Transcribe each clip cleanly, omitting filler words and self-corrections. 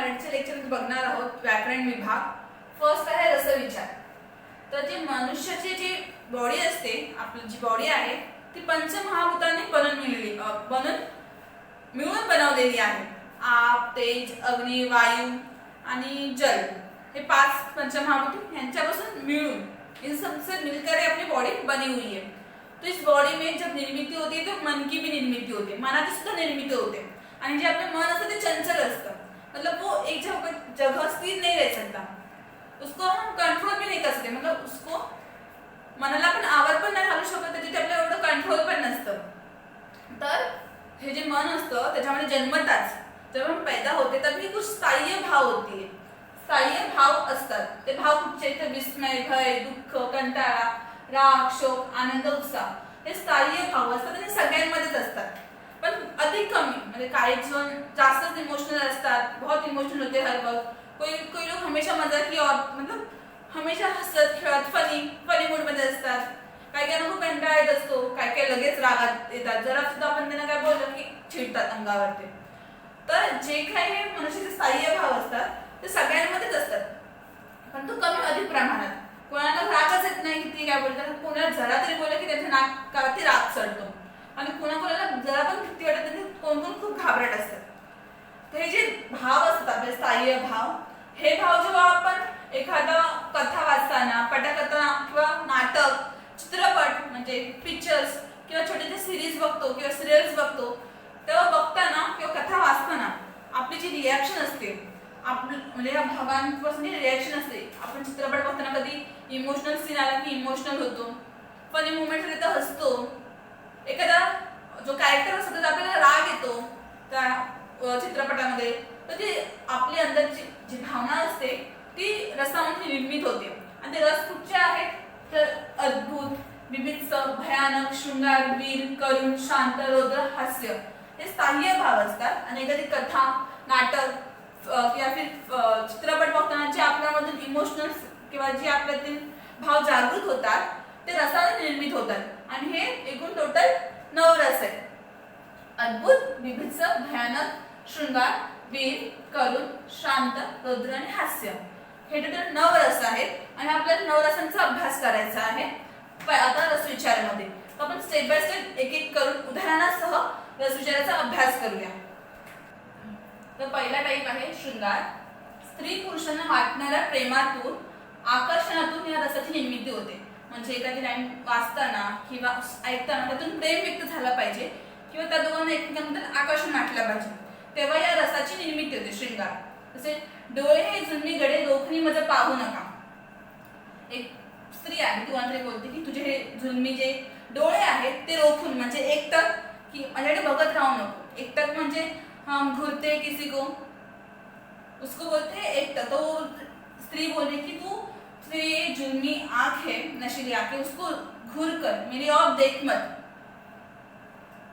मराठीच्या लेक्चर बघणार आहोत व्याकरण विभाग. फर्स्ट आहे रसविचार. तर जे मनुष्याची जी बॉडी असते, आपली जी बॉडी आहे ती पंचमहाभूतांनी बनून मिळून बनवलेली आहे. आप, तेज, अग्नी, वायू आणि जल हे 5 पंचमहाभूत यांच्यापासून मिळून इन सबसे मिलकर अपनी बॉडी बनी हुई है. तो इस बॉडी में जब निर्मिती होती है तो मन की भी निर्मिती होती है, मनाची सुद्धा निर्मिती होते. आणि जे आपले मन असतं ते चंचल असतं, मतलब वो एक जगह स्थिर नहीं रह सकता, उसको हम कंट्रोल भी नहीं कर सकते. मतलब उसको मनाला पण आवर पण नाही घालू शकत, त्याच्यात आपल्याला एवढं कंट्रोल पण नसतं. तर हे जे मन असतं त्याच्यामध्ये जन्मताच जब हम पैदा होते तभी कुछ स्थायी भाव होती है. स्थायी भाव असतात. ते भाव कुठचे? तर विस्मय, भय, दुःख, कंटाळा, राग, शोक, आनंद, उत्साह हे स्थायी भाव असतात आणि सगळ्यांमध्येच असतात. पण अधिक कमी, म्हणजे काही जण जास्तच इमोशनल असतात, बहुत इमोशनल होते हर वक्त. कोई लोग हमेशा मजाकी और मतलब हमेशा हसत खेळत फनी मूड मध्ये असतात. काही काही लोक कंटाळा येत असतो, काही लगेच रागात येतात, जरा सुद्धा आपण त्यांना काय बोललं की चिडतात अंगावरती. तर जे काही मनुष्याचे स्थायी भाव असतात ते सगळ्यांमध्येच असतात, पण तो कमी अधिक प्रमाणात. कोणाला रागच येत नाही किती काय बोलतात, कोणाला जरा तरी बोललं की त्याच्या नाकावरती राग चढतो, आणि कोणाला जरा पण भीती वाटत नाही, कोण खूप घाबरट असतात. तर हे जे भाव असतात आपले स्थायी भाव, हे भाव जेव्हा आपण एखादा कथा वाचताना, पटकथा किंवा नाटक, चित्रपट म्हणजे पिक्चर्स किंवा छोटे सिरीज बघतो किंवा सिरियल्स बघतो, तेव्हा बघताना किंवा कथा वाचताना आपली जी रिॲक्शन असते, आपली म्हणजे या भावांपासून जी रिॲक्शन असते, आपण चित्रपट बघताना कधी इमोशनल सीन आला की इमोशनल होतो, फनी मुवमेंट आले तर हसतो, एखादा जो कॅरेक्टर असतो त्याचा आपल्याला राग येतो त्या चित्रपटामध्ये, तर ती आपली अंदरची जी भावना असते ती रसामध्ये निर्मित होते. आणि ते रस कुठचे आहेत? तर अद्भुत, विभिन्न, भयानक, शृंगार, वीर, करुण, शांत, रौद्र, हास्य हे स्थायी भाव असतात. आणि एखादी कथा, नाटक किंवा चित्रपट बघताना जे आपल्यामधून इमोशनल किंवा जे आपल्यातील भाव जागृत होतात ते रसाने निर्मित होतात. आणि हे एकूण टोटल 9 रस आहेत. अद्भुत, विभिन्न, भयानक, शृंगार, वीर, करुण, शांत, रौद्र आणि हास्य हे टोटल 9 रस आहेत. आणि आपल्याला 9 रसांचा अभ्यास करायचा आहे आता रसविचारामध्ये. आपण स्टेप बाय स्टेप एक एक करून उदाहरणासह रसविचाराचा अभ्यास करूया. तर पहिला टाईप आहे शृंगार. स्त्री पुरुषांना वाटणाऱ्या प्रेमातून, आकर्षणातून या रसाची निर्मिती होते. म्हणजे एखादी लाईन वाचताना किंवा ऐकताना त्यातून प्रेम व्यक्त झाला पाहिजे किंवा त्या दोघांना एकमेकांबद्दल आकर्षण वाटलं पाहिजे, तेव्हा या रसाची निर्मिती होते. शृंगार. जसे डोळे हे जुलमी गडे रोखणी मध्ये पाहू नका. एक स्त्री आहे, ती कोणातरी बोलते की तुझे हे जुलमी जे डोळे आहेत ते रोखून, म्हणजे एकटक की माझ्याकडे बघत राहू नको. एकटक म्हणजे हम घूरते किसी को, उसको बोलते हैं एकटक. तो स्त्री बोले कि तू ये जुलमी आंख है, नशीली आंख है, उसको घूर कर, मेरी और देख मत.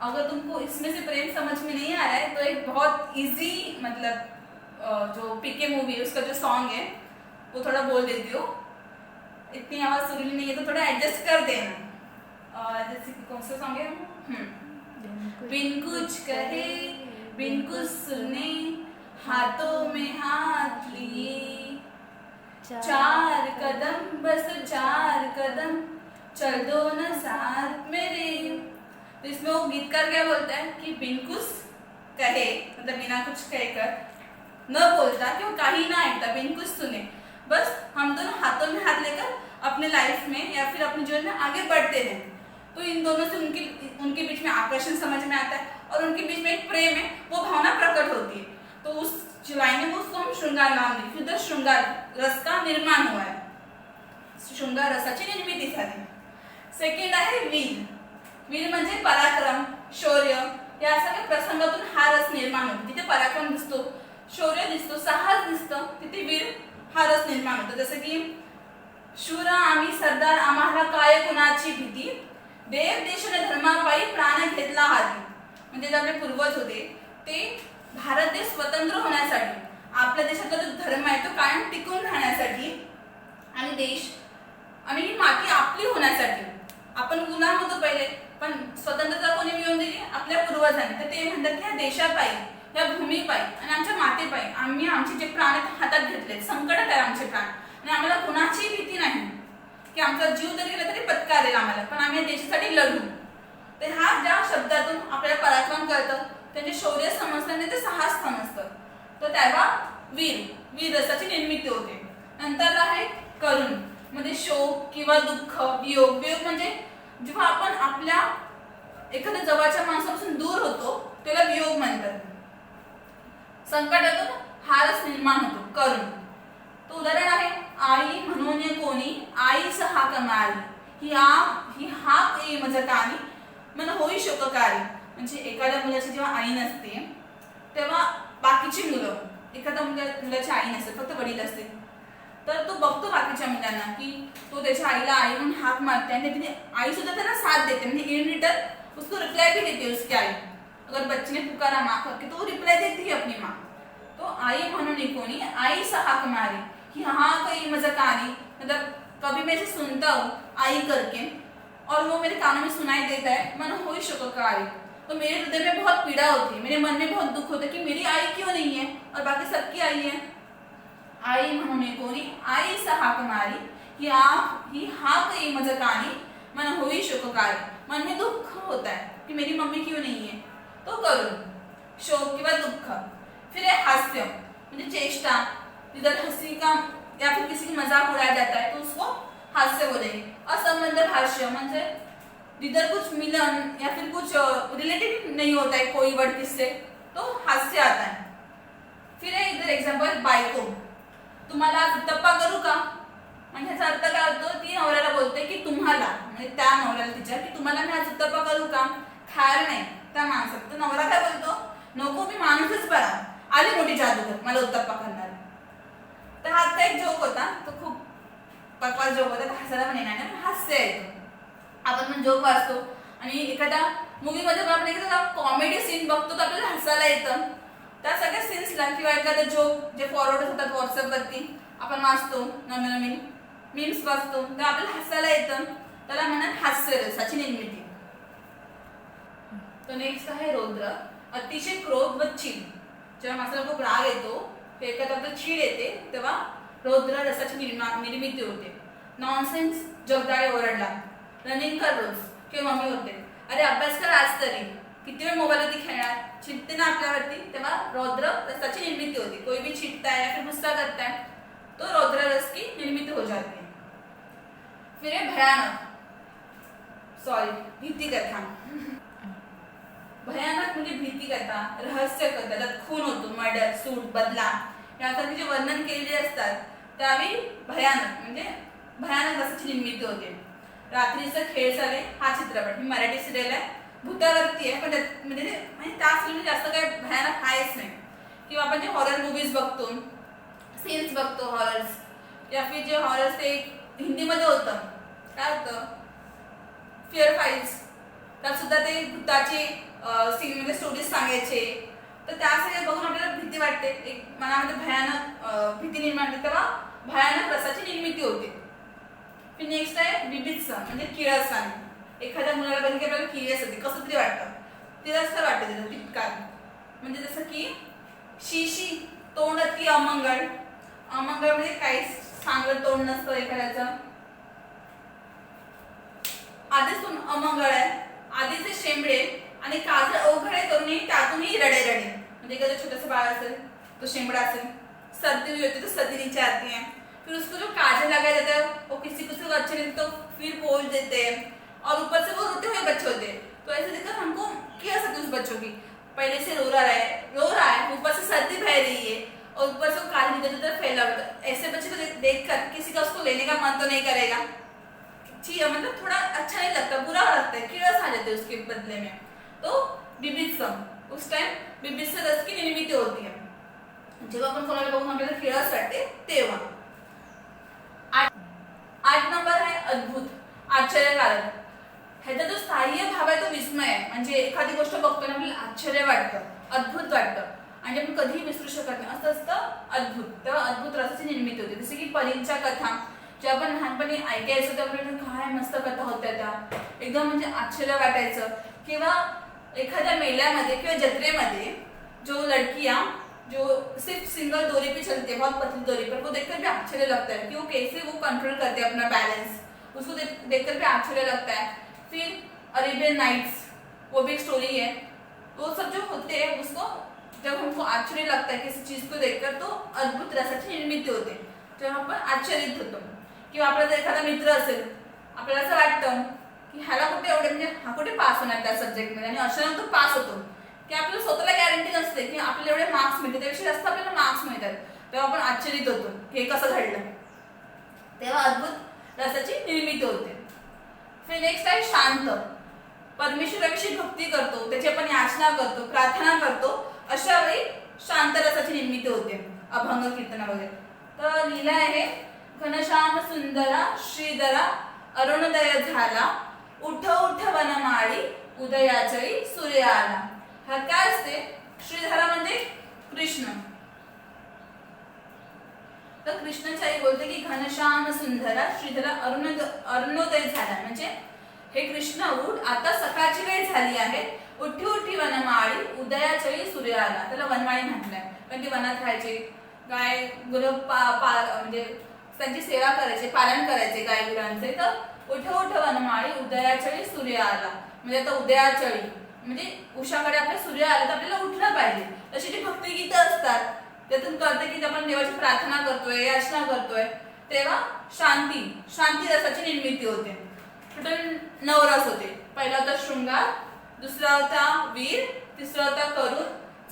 अगर तुमको इसमें से प्रेम समझ में नहीं आ रहा है तो एक बहुत इजी, मतलब जो पीके मूवी है उसका जो सॉन्ग है वो थोड़ा बोल देती हो. इतनी आवाज सुरीली नहीं है तो थोड़ा एडजस्ट कर देना. जैसे कि कौन सा सॉन्ग है? बिन कुछ कहे बिन कुछ सुने हाथों में हाथ लिए, 4 कदम बस 4 कदम चल दो न साथ मेरे. तो इसमें वो गीतकार क्या बोलता है कि बिन कुछ कहे, मतलब बिना कुछ कहकर, न बोलता क्यों, काही ना ऐकता, बिन कुछ सुने, बस हम दोनों हाथों में हाथ लेकर अपने लाइफ में या फिर अपने जीवन में आगे बढ़ते हैं. तो इन दोनों से उनके बीच में आकर्षण समझ में आता है और उनके बीच में एक प्रेम है, वो भावना प्रकट होती है. तो उस लाइन में उसको हम शृंगार नाम दें. फिर शृंगार रस का निर्माण हुआ है, शृंगार रसाची निर्मिती झाली. सेकंड आहे वीर. वीर म्हणजे पराक्रम, शौर्य या सगळ्या प्रसंगातून हा रस निर्माण होतो. जिथे पराक्रम दिसतो, शौर्य दिसतो, साहस दिसतं, तिथे वीर हा रस निर्माण होतो. जसं की शूर आम्ही सरदार, आम्हाला काय कुणाची भीती, देव देशाने धर्मापायी प्राण घेतला हाती. म्हणजे जे आपले पूर्वज होते ते भारत देश स्वतंत्र होण्यासाठी, आपल्या देशातला जो धर्म आहे तो कायम टिकून राहण्यासाठी आणि देश आणि ही माती आपली होण्यासाठी. आपण गुलाम होतो पहिले, पण स्वतंत्रता कोणी मिळवून दिली? आपल्या पूर्वजांनी. तर ते म्हणतात की ह्या देशापायी, ह्या भूमीपायी आणि आमच्या मातेपायी आम्ही आमचे जे प्राण आहेत हातात घेतले, संकटात आहे आमचे प्राण आणि आम्हाला कुणाची भीती नाही की आमचा जीव जरी गेला तरी पत्कारेल आम्हाला, पण आम्ही देशासाठी लढू. तर ह्या ज्या शब्दातून आपल्याला पराक्रम कळतं, त्यांचे शौर्य समजतं आणि ते साहस समजतं. तर तेव्हा वीर रसाची निर्मिती होते. नंतर आहे करुण, म्हणजे शोक किंवा दुःख, वियोग. वियोग म्हणजे जेव्हा आपण आपल्या एखाद्या जवळच्या माणसापासून दूर होतो त्याला वियोग म्हणतात. संकटातून हारच निर्माण होतो, करुण. तो उदाहरण आहे आई म्हणून कोणी आईस हाक मारली, ही हाक ये मज कानी मन होई शोककारी. म्हणजे एखाद्या मुलाची जेव्हा आई नसते तेव्हा बाकीची मुलं, एखाद्या मुलाची आई नसते, फक्त वडील असते, तर तो बघतो बाकीच्या मुलांना की तो त्याच्या आईला आई म्हणून हाक मारते आणि तिने आई सुद्धा त्याला साथ देते, म्हणजे इन रिटर्न उसको रिप्लाई भी देती है उसकी आई. अगर बच्चे ने पुकारा माँ करके तो वो रिप्लाई देती है अपनी माँ. तो आई म्हणून कोणी आईस हाक मारी, कि हाँ कहीं मजा कहानी, मतलब कभी मैं इसे सुनता हूँ आई करके और वो मेरे कानों में सुनाई देता है, मन होई शोककारी. तो मेरे हृदय में बहुत पीड़ा होती है, मेरे मन में बहुत दुख होता है कि मेरी आई क्यों नहीं है और बाकी सबकी आई है. आई म्हणून कोणी आईस हाक मारी, ही हाक ये मजा कहानी मन होई शोककारी. मन में दुख होता है कि मेरी मम्मी क्यों नहीं है. तो करुण, शोक किंवा दुःख. फिर है हास्य, म्हणजे चेष्टा. जिधर हंसी का या फिर किसी की मजाक उड़ाया जाता है तो उसको हास्य बोलेंगे. असंबंध भाष्य, म्हणजे जिधर कुछ मिलन या फिर कुछ रिलेटेड नहीं होता है कोई वर्ड किससे, तो हास्य आता है. फिर है इधर एग्जांपल बायको, तुम्हाला आज उत्तप्पा करू का. म्हणजे याचा अर्थ काय होतो, ती नवऱ्याला बोलते की तुम्हाला, म्हणजे त्या नवऱ्याला तिच्या, की तुम्हाला मी आज उत्तप्पा करू का. खायला नाही त्या माणसात. तर नवरा काय बोलतो, नको मी माणूसच बरा, आली मोठी जादूगर मला उत्तप्पा करणार. तर हा एक जोक होता, तो खूप बकवास जोक होता, हसायला पण येणार नाही, हास्य येतो. आपण पण जोक वाचतो आणि एखाद्या मूवीमध्ये आपण एखादा कॉमेडी सीन बघतो तर आपल्याला हसायला येतं. त्या सगळ्या सीन्सला किंवा एखादा जोक जे फॉरवर्ड होतात व्हॉट्सअपवरती आपण वाचतो, नवीन मीम्स वाचतो, तर आपल्याला हसायला येतं. त्याला म्हणतात हास्यरसाची निर्मिती. तो नेक्स्ट आहे रौद्र, अतिशय क्रोध व चीड. जेव्हा माणसाला खूप राग येतो, एखाद्या चीड येते, तेव्हा रौद्र रसाची निर्मिती होते. नॉनसेन्स, जगदाळे ओरडला, रनिंग कर रोज, किंवा मम्मी होते, अरे अभ्यास कर आज तरी, किती वेळ मोबाईलवरती खेळणार, चिडते ना आपल्यावरती, तेव्हा रौद्र रसाची निर्मिती होती. कोई भी चिढ़ता है या फिर गुस्सा करता है तो रौद्र रस की निर्मिती हो जाती है. फिर है भयानक, भीति कथा. भयानक म्हणजे भीती कथा, रहस्य कथा, त्यात खून होतो, मर्डर, सूट, बदला यासारखे जे वर्णन केलेले असतात त्यावेळी भयानक म्हणजे भयानक रसाची निर्मिती होते. रात्रीचा खेळ झाले हा चित्रपट, ही मराठी सिरियल आहे, भूतावरती आहे, पण म्हणजे त्या फिल्म जास्त काही भयानक आहेच नाही. किंवा आपण जे हॉरर मूवीज बघतो, सीन्स बघतो हॉरर्स, या फिर जे हॉरर्स ते हिंदीमध्ये होतं, काय होतं, फिअर फाईल्स, त्यात सुद्धा ते भूताचे सीन म्हणजे स्टोरीज सांगायचे. तर त्या सगळ्या बघून आपल्याला भीती वाटते, एक मनामध्ये भयानक भीती निर्माण होते, तेव्हा भयानक रसाची निर्मिती होते. फिर नेक्स्ट आहे बिभत्स, म्हणजे किळसवाणी. एखाद्या मुलाला बघितलं आपल्याला किळस होते, कसं तरी वाटतं, तिरस्कार वाटतं त्याचं तितकार. म्हणजे जसं की शी तोंड की अमंगळ. अमंगळ म्हणजे काही चांगलं तोंड नसतं एखाद्याचं. आधीच तोंड अमंगळ आहे, आधीचे शेंबडे आणि काजळ अवघडे करूनही त्यातूनही रडे रडे. म्हणजे एखादं छोटंसं बाळ असेल तो शेंबडा असेल, सर्दी हुई होती तो सर्दी नीचे आती है, फिर उसको जो काजल लगाया जाता है वो किसी को अच्छे नहीं तो फिर पोल देते हैं और ऊपर से वो रोते हुए बच्चे होते हैं. तो ऐसे देखकर हमको क्या सकते उस बच्चों की, पहले से रो रहा है, ऊपर से सर्दी बह रही है और ऊपर से काजल इधर उधर फैला हुआ है. ऐसे बच्चे को देखकर किसी का उसको लेने का मन तो नहीं करेगा, मतलब थोड़ा अच्छा नहीं लगता, बुरा लगता है, किळस आ जाते उसके बदले में. तो बिभत्सम, उस टाइम बिभत्स रस की निर्मिती होती है. जेव्हा आपण कोणाला बघून आपल्याला किळस वाटते तेव्हा. 8 नंबर आहे अद्भुत, आश्चर्यकारक. ह्याचा जो स्थायी भाव आहे तो विस्मय आहे. म्हणजे एखादी गोष्ट बघताना आपल्याला आश्चर्य वाटतं, अद्भुत वाटतं आणि आपण कधीही विसरू शकत नाही, असं असतं अद्भुत. तेव्हा अद्भुत रसाची निर्मिती होते. जसे की परींच्या कथा ज्या आपण लहानपणी ऐकायचो त्या आपल्याला काय मस्त कथा होत्या, त्या एकदम म्हणजे आश्चर्य वाटायचं. किंवा एखाद्या मेळ्यामध्ये किंवा जत्रेमध्ये जो लडकिया जो सिर्फ सिंगल डोरी पे चलती है, बहुत पतली डोरी पर, वो देखकर भी आश्चर्य लगता है कि वो कैसे वो कंट्रोल करते हैं अपना बैलेंस, उसको देखकर भी आश्चर्य लगता है। फिर अरेबियन नाइट्स, वो भी एक स्टोरी है। वो सब जो होते हैं उसको जब हमको आश्चर्य लगता है किसी चीज को देखकर तो अद्भुत रसाची निर्मिती होते, जेव्हा आपण आश्चर्यित होतो। किंवा आपला जर एखादा मित्र असेल, आपल्याला असं वाटतं की ह्याला कुठे एवढे म्हणजे हा कुठे पास होणार त्या सब्जेक्टमध्ये, आणि अचानक तो पास होतो, की आपल्याला स्वतःला गॅरंटी नसते की आपल्याला एवढे मार्क्स मिळतात, त्यापेक्षा जास्त आपल्याला मार्क्स मिळतात, तेव्हा आपण आश्चर्यित होतो की हे कसं घडलं, तेव्हा अद्भुत रसाची निर्मिती होते। फिर नेक्स्ट आहे शांत, परमेश्वराविषयी भक्ती करतो, त्याची आपण याचना करतो, प्रार्थना करतो, अशा वेळी शांत रसाची निर्मिती होते, अभंग कीर्तन वगैरे। तर लिहिलं आहे, घनश्याम सुंदरा श्रीधरा अरुणोदय झाला, उठ उठ वनमाळी उदयाचळी सूर्य आला। हा काय असते? श्रीधरा म्हणजे कृष्ण, तर कृष्णाची आई बोलते की घनश्याम सुंदरा श्रीधरा अरुणोदय झाला, म्हणजे हे कृष्ण उठ, आता सकाळची वेळ झाली आहे, उठी उठी वनमाळी उदयाचळी सूर्य आला। त्याला वनमाळी म्हटलंय, पण ते वनात राहायचे, गाय गुरं म्हणजे त्यांची सेवा करायचे, पालन करायचे गाय गुरांचे। तर उठ उठ वनमाळी उदयाचळी सूर्य आला, म्हणजे आता उदयाचळी म्हणजे उषाकडे आपला सूर्य आला तर आपल्याला उठलं पाहिजे, तशी ती भक्तिगीतं असतात, त्यातून कळते की आपण देवाची प्रार्थना करतोय, याचना करतोय, तेव्हा शांती रसाची निर्मिती होते। टोटल 9 रस होते, पहिला होता शृंगार, दुसरा होता वीर, तिसरा होता करुण,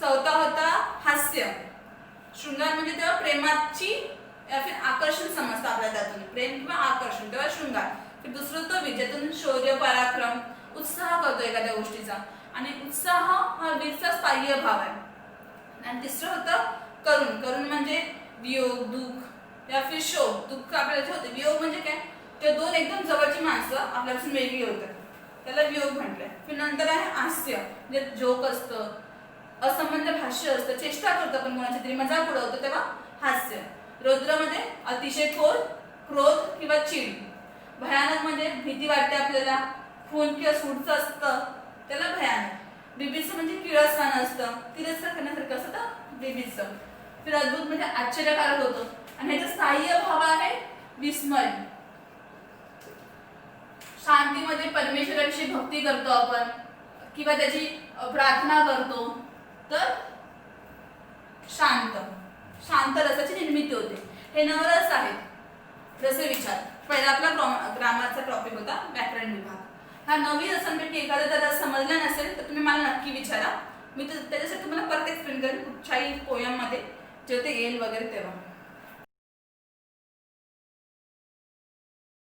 चौथा होता हास्य। शृंगार म्हणजे तेव्हा प्रेमाची या फिर आकर्षण समजतं आपल्याला, त्यातून प्रेम किंवा आकर्षण, तेव्हा शृंगार। फिर दुसरं होतं वीर, ज्यातून शौर्य पराक्रम उत्साह करतो एखाद्या गोष्टीचा, आणि उत्साह हा वीरचा स्थायी भाव आहे। आणि तिसरं होतं करुण म्हणजे वियोग दुःख या फिर शोक, दुःख आपल्याला जे होते, वियोग म्हणजे काय, ते दोन एकदम जवळची माणसं आपल्यापासून वेगळी होतात, त्याला वियोग म्हटलंय। फिर नंतर आहे हास्य, म्हणजे जोक असतं, असंबद्ध भाष्य असतं, चेष्टा करतो आपण कोणाची तरी, मजाक उडवतो, तेव्हा हास्य। रौद्रमध्ये अतिशय क्रोध किंवा चीड, भयानक म्हणजे भीती वाटते आपल्याला, खून किंवा सूडचं असतं त्याला भयानक, बीभत्स म्हणजे किळसवान असतं, तिरस्कार करण्यासारखं असतं तर बीभत्स। फिर अद्भुत म्हणजे आश्चर्यकारक होतं, आणि ह्याचा स्थायी भाव आहे विस्मय। शांतीमध्ये परमेश्वराविषयी भक्ती करतो आपण किंवा त्याची प्रार्थना करतो, तर शांत रसाची निर्मिती होते। हे 9 रस आहेत। रसविचार पहिला आपला ग्रामरचा टॉपिक होता, व्याकरण विभाग। हा 9 रसांपैकी एखादा जर रस समजला नसेल तर तुम्ही मला नक्की विचारा, मी त्याच्यासाठी तुम्हाला परत एक्सप्लेन करेन कुठच्याही पोयम मध्ये जेव्हा ते येईल वगैरे तेव्हा।